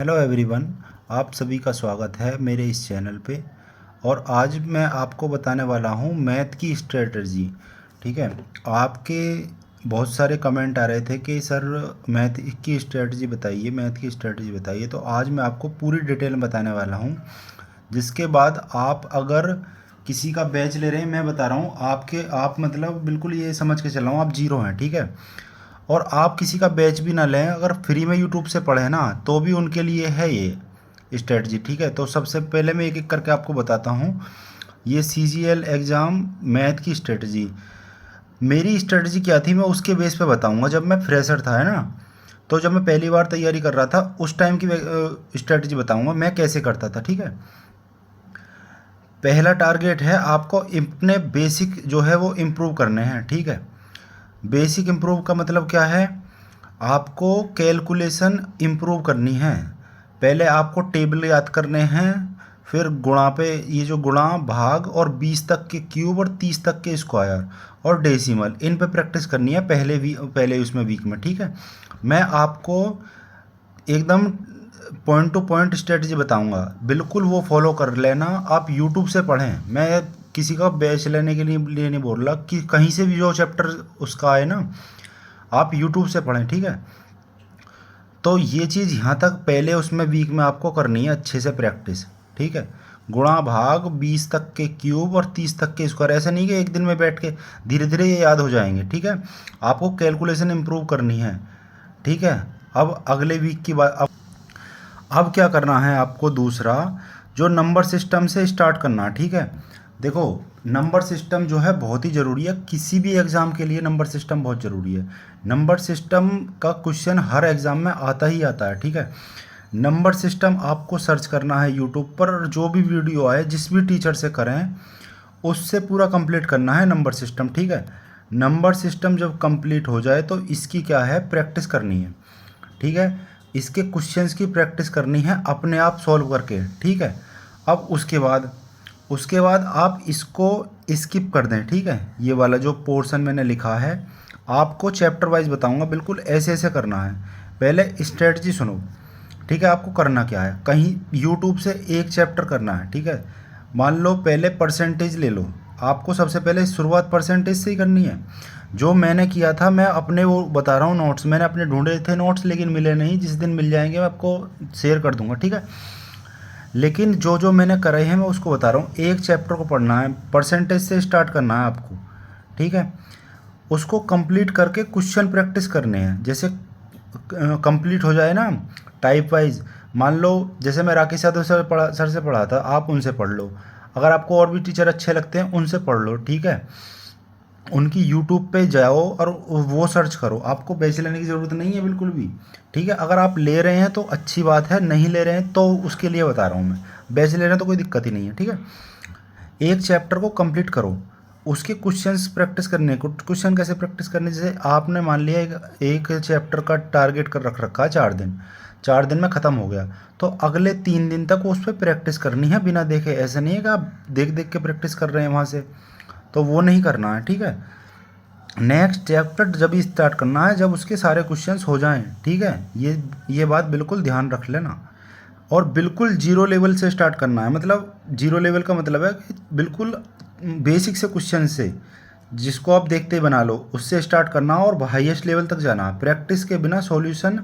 Hello everyone. आप सभी का स्वागत है मेरे इस चैनल पे। और आज मैं आपको बताने वाला हूँ मैथ की स्ट्रेटजी। ठीक है। आपके बहुत सारे कमेंट आ रहे थे कि सर मैथ की स्ट्रेटजी बताइए, मैथ की स्ट्रेटजी बताइए। तो आज मैं आपको पूरी डिटेल में बताने वाला हूँ, जिसके बाद आप अगर किसी का बैच ले रहे हैं, मैं बता रहा हूँ आपके, आप मतलब बिल्कुल ये समझ के चल रहा हूँ आप जीरो हैं। ठीक है। और आप किसी का बैच भी ना लें, अगर फ्री में यूट्यूब से पढ़ें ना, तो भी उनके लिए है ये स्ट्रेटजी। ठीक है। तो सबसे पहले मैं एक एक करके आपको बताता हूँ ये CGL एग्ज़ाम मैथ की स्ट्रेटजी। मेरी स्ट्रेटजी क्या थी मैं उसके बेस पे बताऊँगा। जब मैं फ्रेशर था, है ना, तो जब मैं पहली बार तैयारी कर रहा था उस टाइम की स्ट्रेटजी बताऊँगा मैं कैसे करता था। ठीक है। पहला टारगेट है आपको अपने बेसिक जो है वो इम्प्रूव करने हैं। ठीक है। बेसिक इम्प्रूव का मतलब क्या है? आपको कैलकुलेशन इम्प्रूव करनी है। पहले आपको टेबल याद करने हैं, फिर गुणा पे ये जो गुणा भाग और 20 तक के क्यूब और 30 तक के स्क्वायर और डेसिमल, इन पे प्रैक्टिस करनी है पहले उसमें वीक में। ठीक है। मैं आपको एकदम पॉइंट टू पॉइंट स्ट्रेटजी बताऊंगा, बिल्कुल वो फॉलो कर लेना। आप यूट्यूब से पढ़ें, मैं किसी का बैच लेने के लिए नहीं बोल रहा कि कहीं से भी जो चैप्टर उसका आए ना, आप यूट्यूब से पढ़ें। ठीक है। तो ये चीज़ यहाँ तक पहले उसमें वीक में आपको करनी है अच्छे से प्रैक्टिस। ठीक है। गुणा भाग 20 तक के क्यूब और 30 तक के स्क्वायर, ऐसा नहीं कि एक दिन में बैठ के, धीरे धीरे ये याद हो जाएंगे। ठीक है। आपको कैलकुलेशन इम्प्रूव करनी है। ठीक है। अब अगले वीक की बात, अब क्या करना है आपको? दूसरा, जो नंबर सिस्टम से स्टार्ट करना है। ठीक है। देखो, नंबर सिस्टम जो है बहुत ही ज़रूरी है, किसी भी एग्ज़ाम के लिए नंबर सिस्टम बहुत ज़रूरी है। नंबर सिस्टम का क्वेश्चन हर एग्ज़ाम में आता ही आता है। ठीक है। नंबर सिस्टम आपको सर्च करना है यूट्यूब पर, और जो भी वीडियो आए जिस भी टीचर से करें उससे पूरा कंप्लीट करना है नंबर सिस्टम। ठीक है। नंबर सिस्टम जब कंप्लीट हो जाए तो इसकी क्या है, प्रैक्टिस करनी है। ठीक है। इसके क्वेश्चंस की प्रैक्टिस करनी है अपने आप सॉल्व करके। ठीक है। अब उसके बाद आप इसको स्किप कर दें। ठीक है। ये वाला जो पोर्शन मैंने लिखा है आपको चैप्टर वाइज बताऊंगा, बिल्कुल ऐसे ऐसे करना है। पहले स्ट्रेटजी सुनो। ठीक है। आपको करना क्या है, कहीं यूट्यूब से एक चैप्टर करना है। ठीक है। मान लो पहले परसेंटेज ले लो, आपको सबसे पहले शुरुआत परसेंटेज से ही करनी है। जो मैंने किया था, मैं अपने वो बता रहा हूँ, नोट्स मैंने अपने ढूंढे थे नोट्स, लेकिन मिले नहीं। जिस दिन मिल जाएंगे मैं आपको शेयर कर दूंगा। ठीक है। लेकिन जो जो मैंने करे हैं मैं उसको बता रहा हूँ। एक चैप्टर को पढ़ना है, परसेंटेज से स्टार्ट करना है आपको। ठीक है। उसको कंप्लीट करके क्वेश्चन प्रैक्टिस करने हैं। जैसे कंप्लीट हो जाए ना टाइप वाइज, मान लो जैसे मैं राकेश यादव सर से पढ़ा था, आप उनसे पढ़ लो। अगर आपको और भी टीचर अच्छे लगते हैं उनसे पढ़ लो। ठीक है। उनकी यूट्यूब पे जाओ और वो सर्च करो, आपको बैच लेने की ज़रूरत नहीं है बिल्कुल भी। ठीक है। अगर आप ले रहे हैं तो अच्छी बात है, नहीं ले रहे हैं तो उसके लिए बता रहा हूँ मैं। बैच ले रहे हैं तो कोई दिक्कत ही नहीं है। ठीक है। एक चैप्टर को कंप्लीट करो, उसके क्वेश्चंस प्रैक्टिस करने। क्वेश्चन कैसे प्रैक्टिस करने? जैसे आपने मान लिया एक चैप्टर का टारगेट कर रख रखा है 4 दिन, 4 दिन में ख़त्म हो गया, तो अगले 3 दिन तक उस पर प्रैक्टिस करनी है बिना देखे। ऐसा नहीं है कि आप देख देख के प्रैक्टिस कर रहे हैं वहाँ से, तो वो नहीं करना है। ठीक है। नेक्स्ट चैप्टर जब स्टार्ट करना है जब उसके सारे क्वेश्चंस हो जाएं। ठीक है। ये बात बिल्कुल ध्यान रख लेना। और बिल्कुल जीरो लेवल से स्टार्ट करना है। मतलब जीरो लेवल का मतलब है कि बिल्कुल बेसिक से क्वेश्चन से, जिसको आप देखते ही बना लो, उससे स्टार्ट करना और हाईएस्ट लेवल तक जाना। प्रैक्टिस के बिना सॉल्यूशन,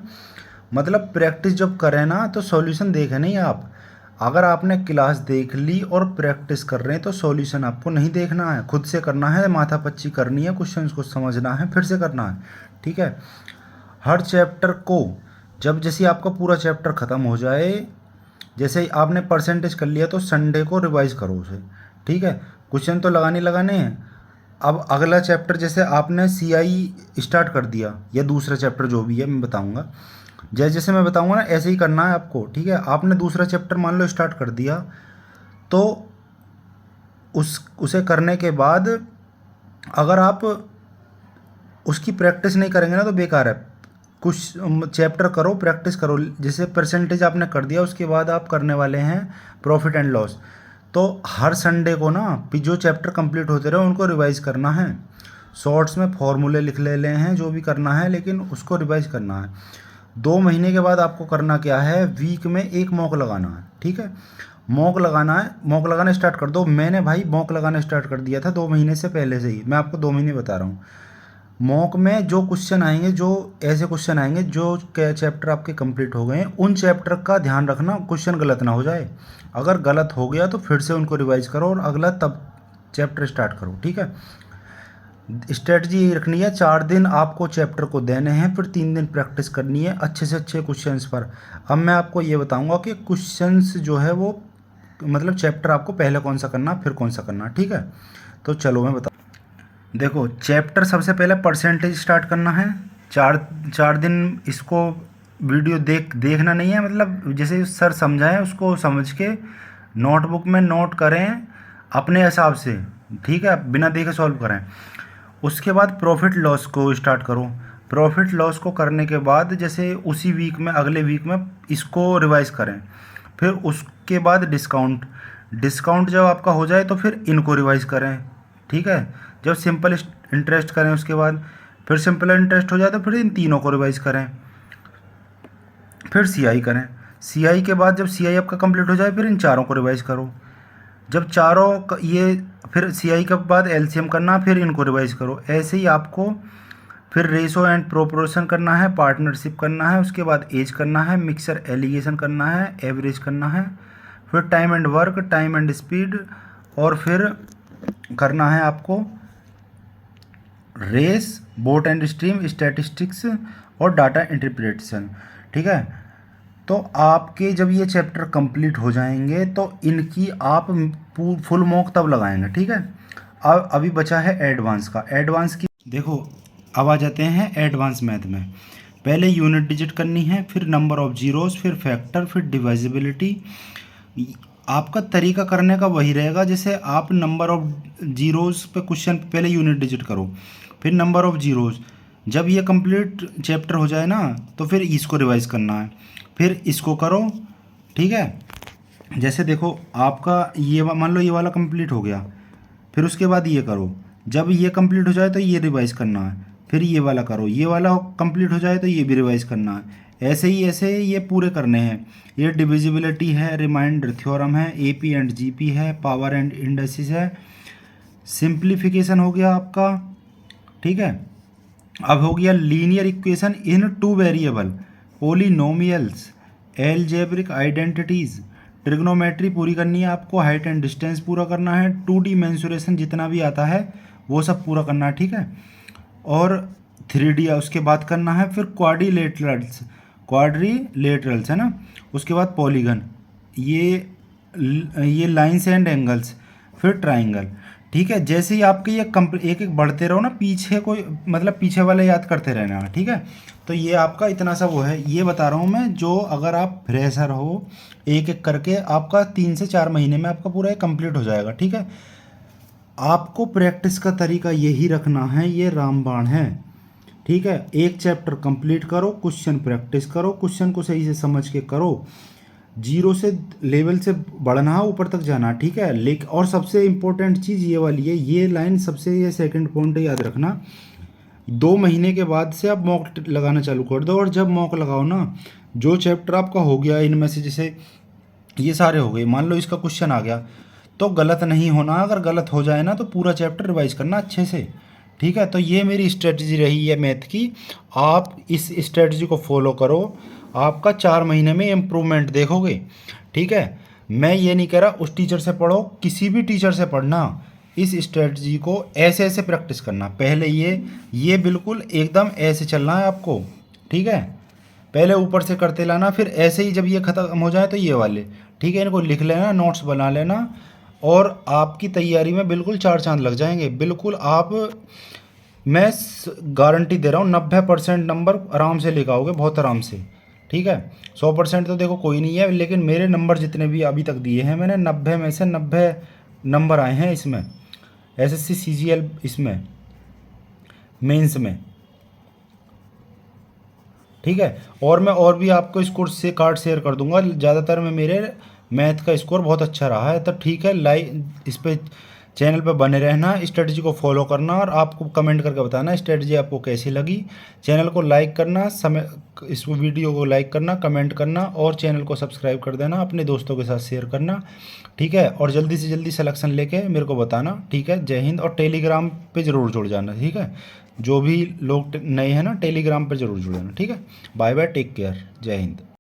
मतलब प्रैक्टिस जब करें ना तो सॉल्यूशन देखें नहीं आप। अगर आपने क्लास देख ली और प्रैक्टिस कर रहे हैं तो सॉल्यूशन आपको नहीं देखना है, खुद से करना है, माथा पच्ची करनी है, क्वेश्चंस को समझना है, फिर से करना है। ठीक है। हर चैप्टर को, जब जैसे आपका पूरा चैप्टर ख़त्म हो जाए, जैसे ही आपने परसेंटेज कर लिया तो संडे को रिवाइज करो उसे। ठीक है। क्वेश्चन तो लगाने हैं। अब अगला चैप्टर, जैसे आपने CI स्टार्ट कर दिया या दूसरा चैप्टर जो भी है मैं बताऊंगा, जैसे जैसे मैं बताऊंगा ना ऐसे ही करना है आपको। ठीक है। आपने दूसरा चैप्टर मान लो स्टार्ट कर दिया, तो उसे करने के बाद अगर आप उसकी प्रैक्टिस नहीं करेंगे ना तो बेकार है। कुछ चैप्टर करो, प्रैक्टिस करो। जैसे परसेंटेज आपने कर दिया, उसके बाद आप करने वाले हैं प्रॉफिट एंड लॉस। तो हर संडे को ना जो चैप्टर कंप्लीट होते रहे उनको रिवाइज करना है। शॉर्ट्स में फॉर्मूले लिख ले हैं, जो भी करना है, लेकिन उसको रिवाइज करना है। 2 महीने के बाद आपको करना क्या है, वीक में एक मॉक लगाना है, ठीक है। मॉक लगाना है, मॉक लगाना स्टार्ट कर दो। मैंने भाई मॉक लगाना स्टार्ट कर दिया था 2 महीने से पहले से ही, मैं आपको 2 महीने बता रहा हूँ। मॉक में जो क्वेश्चन आएंगे, जो ऐसे क्वेश्चन आएंगे जो चैप्टर आपके कंप्लीट हो गए हैं, उन चैप्टर का ध्यान रखना क्वेश्चन गलत ना हो जाए। अगर गलत हो गया तो फिर से उनको रिवाइज करो और अगला तब चैप्टर स्टार्ट करो, ठीक है। स्ट्रेटजी यही रखनी है, 4 दिन आपको चैप्टर को देने हैं, फिर 3 दिन प्रैक्टिस करनी है अच्छे से अच्छे क्वेश्चंस पर। अब मैं आपको ये बताऊंगा कि क्वेश्चंस जो है वो मतलब चैप्टर आपको पहले कौन सा करना फिर कौन सा करना, ठीक है। तो चलो मैं बता, देखो चैप्टर सबसे पहले परसेंटेज स्टार्ट करना है। 4 दिन इसको वीडियो देखना नहीं है, मतलब जैसे सर समझाएं उसको समझ के नोटबुक में नोट करें अपने हिसाब से, ठीक है, बिना देखे सॉल्व करें। उसके बाद प्रॉफिट लॉस को स्टार्ट करो। प्रॉफिट लॉस को करने के बाद जैसे उसी वीक में अगले वीक में इसको रिवाइज करें। फिर उसके बाद डिस्काउंट जब आपका हो जाए तो फिर इनको रिवाइज करें, ठीक है। जब सिंपल इंटरेस्ट करें उसके बाद फिर सिंपल इंटरेस्ट हो जाए तो फिर इन तीनों को रिवाइज करें। फिर सीआई करें। सीआई के बाद जब सीआई आपका कंप्लीट हो जाए फिर इन चारों को रिवाइज करो। जब चारों ये फिर सीआई के बाद एलसीएम करना, फिर इनको रिवाइज करो। ऐसे ही आपको फिर रेशो एंड प्रोपोर्शन करना है, पार्टनरशिप करना है, उसके बाद एज करना है, मिक्सर एलिगेशन करना है, एवरेज करना है, फिर time and work, time and speed, और फिर करना है आपको race, boat and stream, statistics और डाटा इंटरप्रिटेशन, ठीक है। तो आपके जब ये चैप्टर कंप्लीट हो जाएंगे तो इनकी आप फुल मॉक तब लगाएंगे, ठीक है। अब अभी बचा है एडवांस का। एडवांस की देखो, अब आ जाते हैं एडवांस मैथ में। पहले यूनिट डिजिट करनी है, फिर नंबर ऑफ जीरोस, फिर फैक्टर, फिर डिवाइजिबिलिटी। आपका तरीका करने का वही रहेगा, जैसे आप नंबर ऑफ जीरोस पे क्वेश्चन पहले यूनिट डिजिट करो, फिर नंबर ऑफ जीरोस। जब ये कंप्लीट चैप्टर हो जाए ना तो फिर इसको रिवाइज करना है, फिर इसको करो, ठीक है। जैसे देखो आपका ये मान लो ये वाला कंप्लीट हो गया, फिर उसके बाद ये करो। जब ये कंप्लीट हो जाए तो ये रिवाइज करना है, फिर ये वाला करो। ये वाला कंप्लीट हो जाए तो ये भी रिवाइज करना है। ऐसे ये पूरे करने हैं। ये डिविजिबिलिटी है, रिमाइंडर थ्योरम है, एपी एंड जीपी है, पावर एंड इंडेक्सिस है, सिंप्लीफिकेशन हो गया आपका, ठीक है। अब हो गया linear equation in 2 variable, polynomials, algebraic identities, trigonometry पूरी करनी है आपको, हाइट एंड डिस्टेंस पूरा करना है, 2D मेंसुरेशन जितना भी आता है वो सब पूरा करना है, ठीक है। और 3D उसके बाद करना है। फिर क्वाड्रिलेटरल्स है ना, उसके बाद पॉलीगन, ये लाइन्स एंड एंगल्स, फिर ट्राइंगल, ठीक है। जैसे ही आपके ये एक एक बढ़ते रहो ना, पीछे कोई मतलब पीछे वाले याद करते रहना, ठीक है। तो ये आपका इतना सा वो है, ये बता रहा हूँ मैं, जो अगर आप फ्रेशर हो एक एक करके आपका 3 से 4 महीने में आपका पूरा कंप्लीट हो जाएगा, ठीक है। आपको प्रैक्टिस का तरीका यही रखना है, ये रामबाण है, ठीक है। एक चैप्टर कंप्लीट करो, क्वेश्चन प्रैक्टिस करो, क्वेश्चन को सही से समझ के करो, जीरो से लेवल से बढ़ना, ऊपर तक जाना, ठीक है। लेकिन और सबसे इम्पोर्टेंट चीज़ ये वाली है, ये लाइन सबसे, ये सेकंड पॉइंट याद रखना। 2 महीने के बाद से आप मॉक लगाना चालू कर दो, और जब मॉक लगाओ ना, जो चैप्टर आपका हो गया इनमें से, जैसे ये सारे हो गए, मान लो इसका क्वेश्चन आ गया, तो गलत नहीं होना। अगर गलत हो जाए ना तो पूरा चैप्टर रिवाइज करना अच्छे से, ठीक है। तो ये मेरी स्ट्रेटजी रही है मैथ की, आप इस स्ट्रेटजी को फॉलो करो, आपका 4 महीने में इम्प्रूवमेंट देखोगे, ठीक है। मैं ये नहीं कह रहा उस टीचर से पढ़ो, किसी भी टीचर से पढ़ना, इस स्ट्रेटजी को ऐसे ऐसे प्रैक्टिस करना। पहले ये बिल्कुल एकदम ऐसे चलना है आपको, ठीक है। पहले ऊपर से करते लाना, फिर ऐसे ही जब ये ख़त्म हो जाए तो ये वाले, ठीक है, इनको लिख लेना, नोट्स बना लेना, और आपकी तैयारी में बिल्कुल 4 चांद लग जाएंगे। बिल्कुल आप, मैं गारंटी दे रहा हूँ 90% नंबर आराम से लेकर आओगे, बहुत आराम से, ठीक है। 100% तो देखो कोई नहीं है, लेकिन मेरे नंबर जितने भी अभी तक दिए हैं मैंने, 90 में से 90 नंबर आए हैं इसमें, SSC CGL इसमें मेंस में, ठीक है। और मैं और भी आपको इस कोर्स से कार्ड शेयर कर दूंगा। ज़्यादातर में मेरे मैथ का स्कोर बहुत अच्छा रहा है, तो ठीक है, इस पर चैनल पर बने रहना, स्ट्रेटजी को फॉलो करना और आपको कमेंट करके बताना स्ट्रेटजी आपको कैसी लगी। चैनल को लाइक करना, समय इस वीडियो को लाइक करना, कमेंट करना और चैनल को सब्सक्राइब कर देना, अपने दोस्तों के साथ शेयर करना, ठीक है। और जल्दी से जल्दी सिलेक्शन लेके मेरे को बताना, ठीक है। जय हिंद। और टेलीग्राम पे ज़रूर जुड़ जाना, ठीक है। जो भी लोग नए हैं ना, टेलीग्राम पे ज़रूर जुड़ जाना, ठीक है। बाय बाय, टेक केयर, जय हिंद।